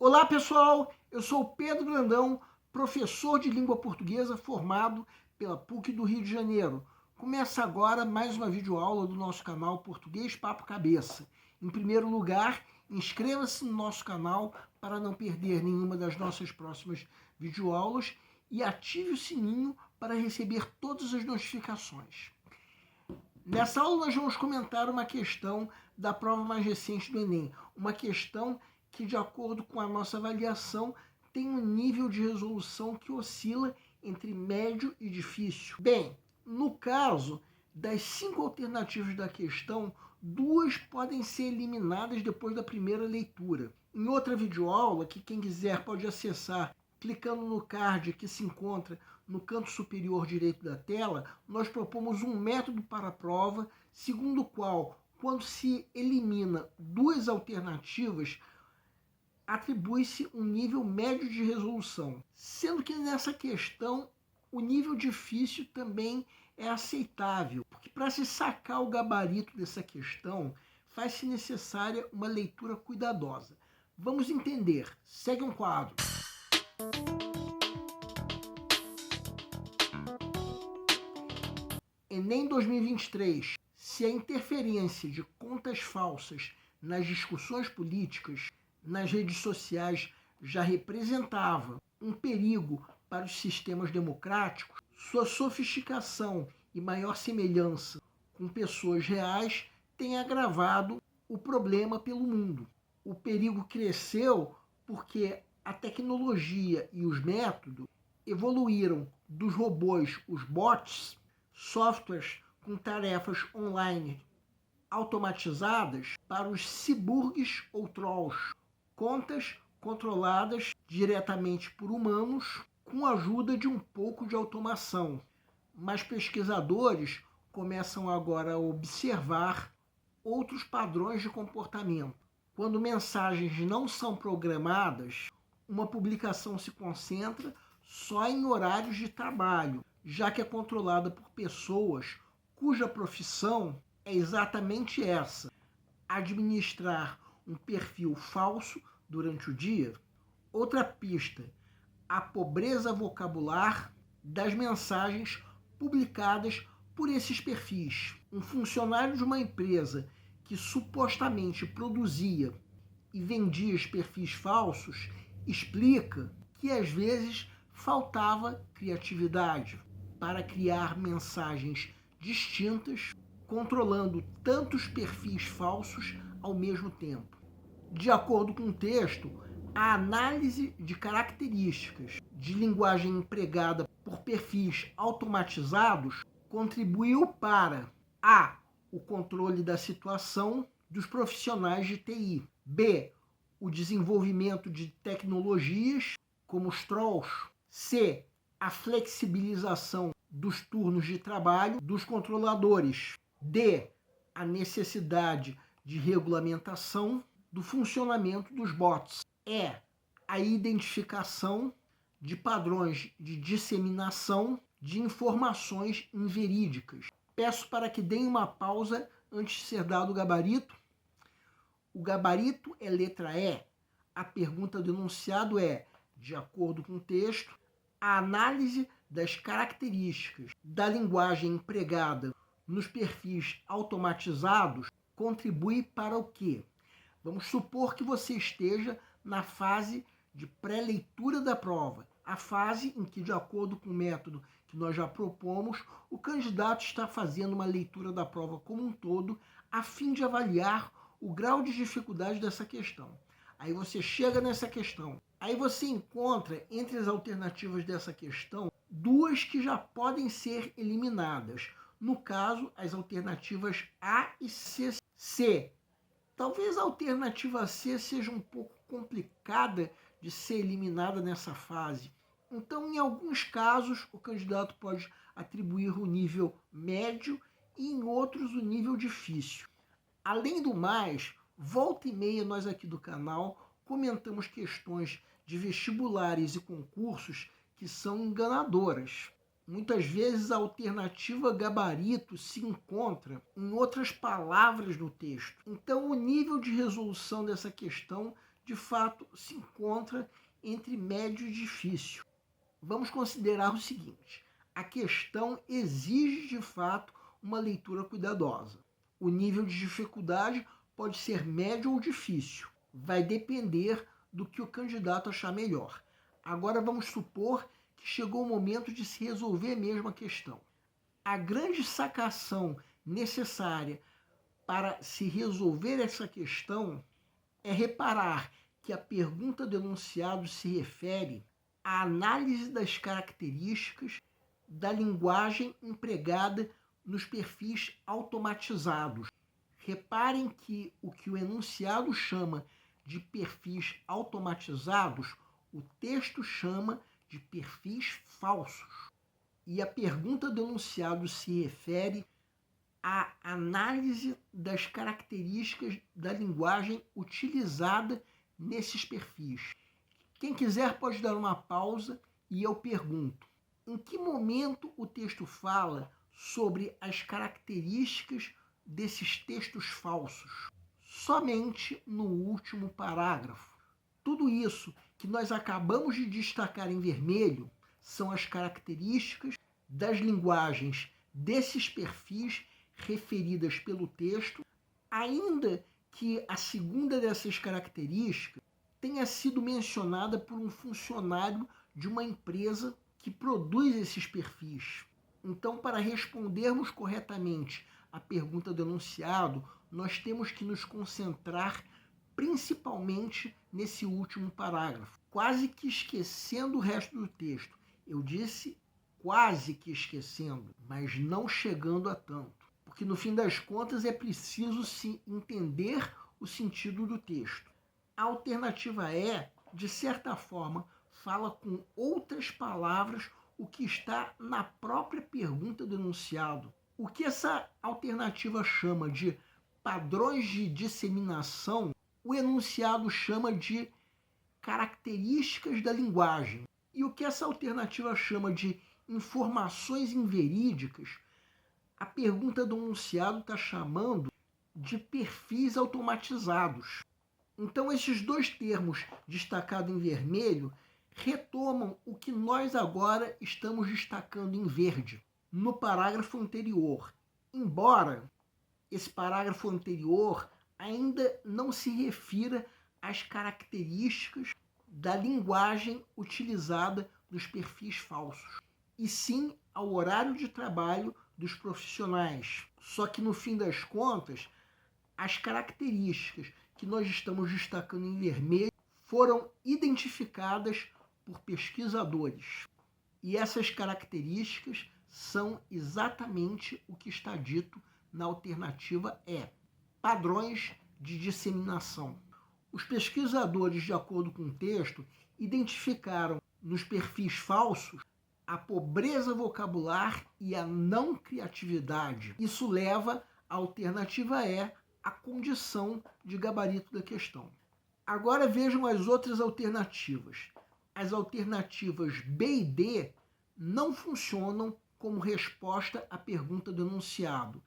Olá pessoal, eu sou o Pedro Brandão, professor de língua portuguesa formado pela PUC do Rio de Janeiro. Começa agora mais uma videoaula do nosso canal Português Papo Cabeça. Em primeiro lugar, inscreva-se no nosso canal para não perder nenhuma das nossas próximas videoaulas e ative o sininho para receber todas as notificações. Nessa aula nós vamos comentar uma questão da prova mais recente do Enem, uma questão que, de acordo com a nossa avaliação, tem um nível de resolução que oscila entre médio e difícil. Bem, no caso, das 5 alternativas da questão, 2 podem ser eliminadas depois da primeira leitura. Em outra videoaula, que quem quiser pode acessar clicando no card que se encontra no canto superior direito da tela, nós propomos um método para a prova, segundo o qual, quando se elimina 2 alternativas, atribui-se um nível médio de resolução, sendo que nessa questão o nível difícil também é aceitável, porque para se sacar o gabarito dessa questão, faz-se necessária uma leitura cuidadosa. Vamos entender. Segue um quadro. Enem 2023. Se a interferência de contas falsas nas discussões políticas nas redes sociais já representava um perigo para os sistemas democráticos, sua sofisticação e maior semelhança com pessoas reais tem agravado o problema pelo mundo. O perigo cresceu porque a tecnologia e os métodos evoluíram dos robôs, os bots, softwares com tarefas online automatizadas, para os ciborgues ou trolls, contas controladas diretamente por humanos com a ajuda de um pouco de automação. Mas pesquisadores começam agora a observar outros padrões de comportamento. Quando mensagens não são programadas, uma publicação se concentra só em horários de trabalho, já que é controlada por pessoas cuja profissão é exatamente essa: administrar um perfil falso durante o dia. Outra pista: a pobreza vocabular das mensagens publicadas por esses perfis. Um funcionário de uma empresa que supostamente produzia e vendia os perfis falsos explica que às vezes faltava criatividade para criar mensagens distintas, controlando tantos perfis falsos ao mesmo tempo. De acordo com o texto, a análise de características de linguagem empregada por perfis automatizados contribuiu para a. o controle da situação dos profissionais de TI, b. o desenvolvimento de tecnologias como os trolls, c. a flexibilização dos turnos de trabalho dos controladores, d. a necessidade de regulamentação do funcionamento dos bots, e. a identificação de padrões de disseminação de informações inverídicas. Peço para que deem uma pausa antes de ser dado o gabarito. O gabarito é letra E. A pergunta do enunciado é, de acordo com o texto, a análise das características da linguagem empregada nos perfis automatizados contribui para o quê? Vamos supor que você esteja na fase de pré-leitura da prova, a fase em que, de acordo com o método que nós já propomos, o candidato está fazendo uma leitura da prova como um todo, a fim de avaliar o grau de dificuldade dessa questão. Aí você chega nessa questão, aí você encontra entre as alternativas dessa questão 2 que já podem ser eliminadas. No caso, as alternativas A e C. C. Talvez a alternativa C seja um pouco complicada de ser eliminada nessa fase. Então, em alguns casos, o candidato pode atribuir o nível médio e em outros o nível difícil. Além do mais, volta e meia nós aqui do canal comentamos questões de vestibulares e concursos que são enganadoras. Muitas vezes a alternativa gabarito se encontra em outras palavras no texto. Então o nível de resolução dessa questão de fato se encontra entre médio e difícil. Vamos considerar o seguinte: a questão exige de fato uma leitura cuidadosa. O nível de dificuldade pode ser médio ou difícil, vai depender do que o candidato achar melhor. Agora vamos supor que chegou o momento de se resolver mesmo a questão. A grande sacação necessária para se resolver essa questão é reparar que a pergunta do enunciado se refere à análise das características da linguagem empregada nos perfis automatizados. Reparem que o enunciado chama de perfis automatizados, o texto chama de perfis falsos. E a pergunta do enunciado se refere à análise das características da linguagem utilizada nesses perfis. Quem quiser pode dar uma pausa e eu pergunto: em que momento o texto fala sobre as características desses textos falsos? Somente no último parágrafo. Tudo isso que nós acabamos de destacar em vermelho são as características das linguagens desses perfis referidas pelo texto, ainda que a segunda dessas características tenha sido mencionada por um funcionário de uma empresa que produz esses perfis. Então, para respondermos corretamente à pergunta do enunciado, nós temos que nos concentrar principalmente nesse último parágrafo, quase que esquecendo o resto do texto. Eu disse quase que esquecendo, mas não chegando a tanto, porque no fim das contas é preciso se entender o sentido do texto. A alternativa E, de certa forma, fala com outras palavras o que está na própria pergunta do enunciado. O que essa alternativa chama de padrões de disseminação, o enunciado chama de características da linguagem. E o que essa alternativa chama de informações inverídicas, a pergunta do enunciado está chamando de perfis automatizados. Então, esses dois termos destacados em vermelho retomam o que nós agora estamos destacando em verde no parágrafo anterior. Embora esse parágrafo anterior ainda não se refira às características da linguagem utilizada nos perfis falsos, e sim ao horário de trabalho dos profissionais. Só que, no fim das contas, as características que nós estamos destacando em vermelho foram identificadas por pesquisadores. E essas características são exatamente o que está dito na alternativa E: padrões de disseminação. Os pesquisadores, de acordo com o texto, identificaram nos perfis falsos a pobreza vocabular e a não criatividade. Isso leva à alternativa E à condição de gabarito da questão. Agora vejam as outras alternativas. As alternativas B e D não funcionam como resposta à pergunta do enunciado.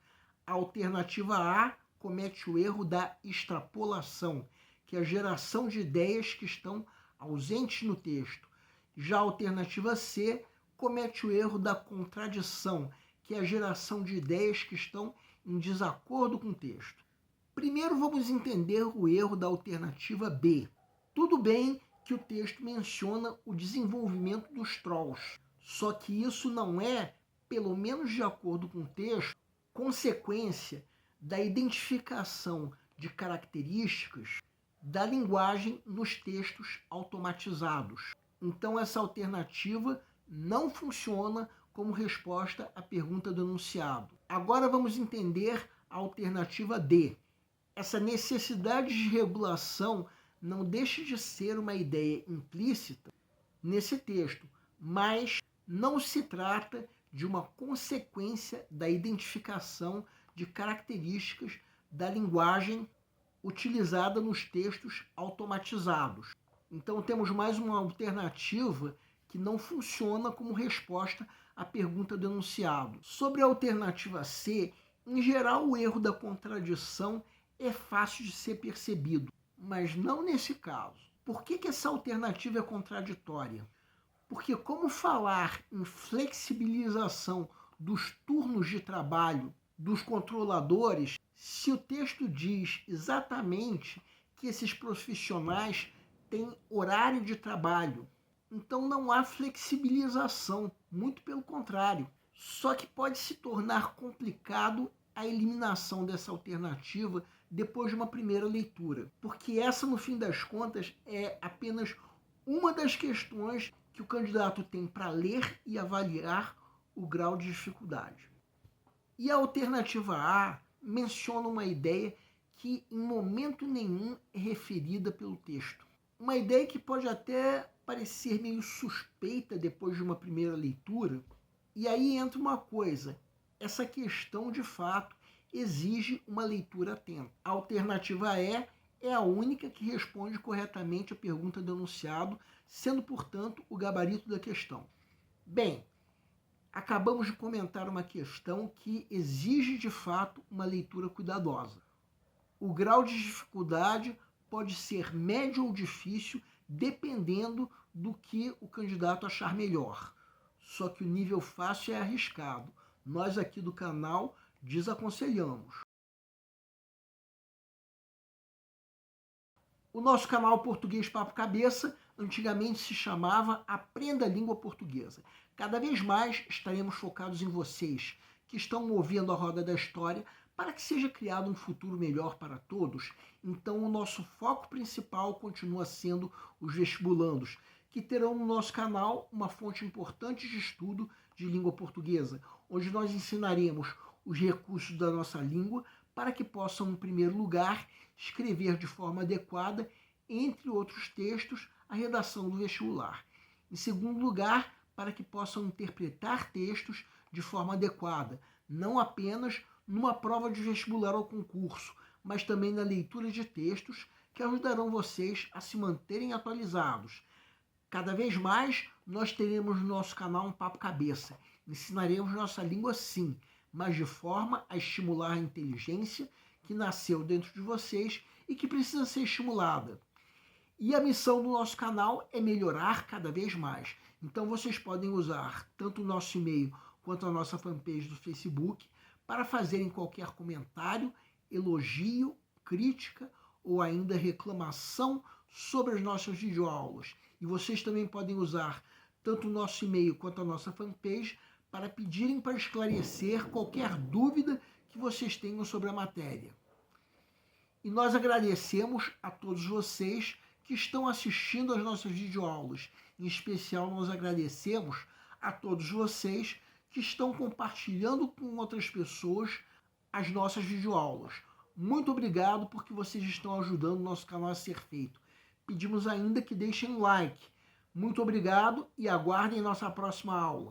A alternativa A comete o erro da extrapolação, que é a geração de ideias que estão ausentes no texto. Já a alternativa C comete o erro da contradição, que é a geração de ideias que estão em desacordo com o texto. Primeiro vamos entender o erro da alternativa B. Tudo bem que o texto menciona o desenvolvimento dos trolls, só que isso não é, pelo menos de acordo com o texto, consequência da identificação de características da linguagem nos textos automatizados. Então essa alternativa não funciona como resposta à pergunta do enunciado. Agora vamos entender a alternativa D. Essa necessidade de regulação não deixa de ser uma ideia implícita nesse texto, mas não se trata de uma consequência da identificação de características da linguagem utilizada nos textos automatizados. Então temos mais uma alternativa que não funciona como resposta à pergunta do enunciado. Sobre a alternativa C, em geral o erro da contradição é fácil de ser percebido, mas não nesse caso. Por que essa alternativa é contraditória? Porque como falar em flexibilização dos turnos de trabalho dos controladores, se o texto diz exatamente que esses profissionais têm horário de trabalho? Então não há flexibilização, muito pelo contrário. Só que pode se tornar complicado a eliminação dessa alternativa depois de uma primeira leitura, porque essa, no fim das contas, é apenas uma das questões que o candidato tem para ler e avaliar o grau de dificuldade. E a alternativa A menciona uma ideia que em momento nenhum é referida pelo texto. Uma ideia que pode até parecer meio suspeita depois de uma primeira leitura. E aí entra uma coisa, essa questão de fato exige uma leitura atenta. A alternativa E é a única que responde corretamente a pergunta do enunciado, sendo, portanto, o gabarito da questão. Bem, acabamos de comentar uma questão que exige de fato uma leitura cuidadosa. O grau de dificuldade pode ser médio ou difícil, dependendo do que o candidato achar melhor. Só que o nível fácil é arriscado. Nós aqui do canal desaconselhamos. O nosso canal Português Papo Cabeça antigamente se chamava Aprenda a Língua Portuguesa. Cada vez mais estaremos focados em vocês que estão movendo a roda da história para que seja criado um futuro melhor para todos. Então o nosso foco principal continua sendo os vestibulandos, que terão no nosso canal uma fonte importante de estudo de língua portuguesa, onde nós ensinaremos os recursos da nossa língua para que possam, em primeiro lugar, escrever de forma adequada, entre outros textos, a redação do vestibular. Em segundo lugar, para que possam interpretar textos de forma adequada, não apenas numa prova de vestibular ou concurso, mas também na leitura de textos que ajudarão vocês a se manterem atualizados. Cada vez mais, nós teremos no nosso canal um Papo Cabeça. Ensinaremos nossa língua sim, mas de forma a estimular a inteligência que nasceu dentro de vocês e que precisa ser estimulada. E a missão do nosso canal é melhorar cada vez mais. Então vocês podem usar tanto o nosso e-mail quanto a nossa fanpage do Facebook para fazerem qualquer comentário, elogio, crítica ou ainda reclamação sobre as nossas videoaulas. E vocês também podem usar tanto o nosso e-mail quanto a nossa fanpage para pedirem para esclarecer qualquer dúvida que vocês tenham sobre a matéria. E nós agradecemos a todos vocês que estão assistindo às nossas videoaulas. Em especial, nós agradecemos a todos vocês que estão compartilhando com outras pessoas as nossas videoaulas. Muito obrigado porque vocês estão ajudando o nosso canal a ser feito. Pedimos ainda que deixem um like. Muito obrigado e aguardem nossa próxima aula.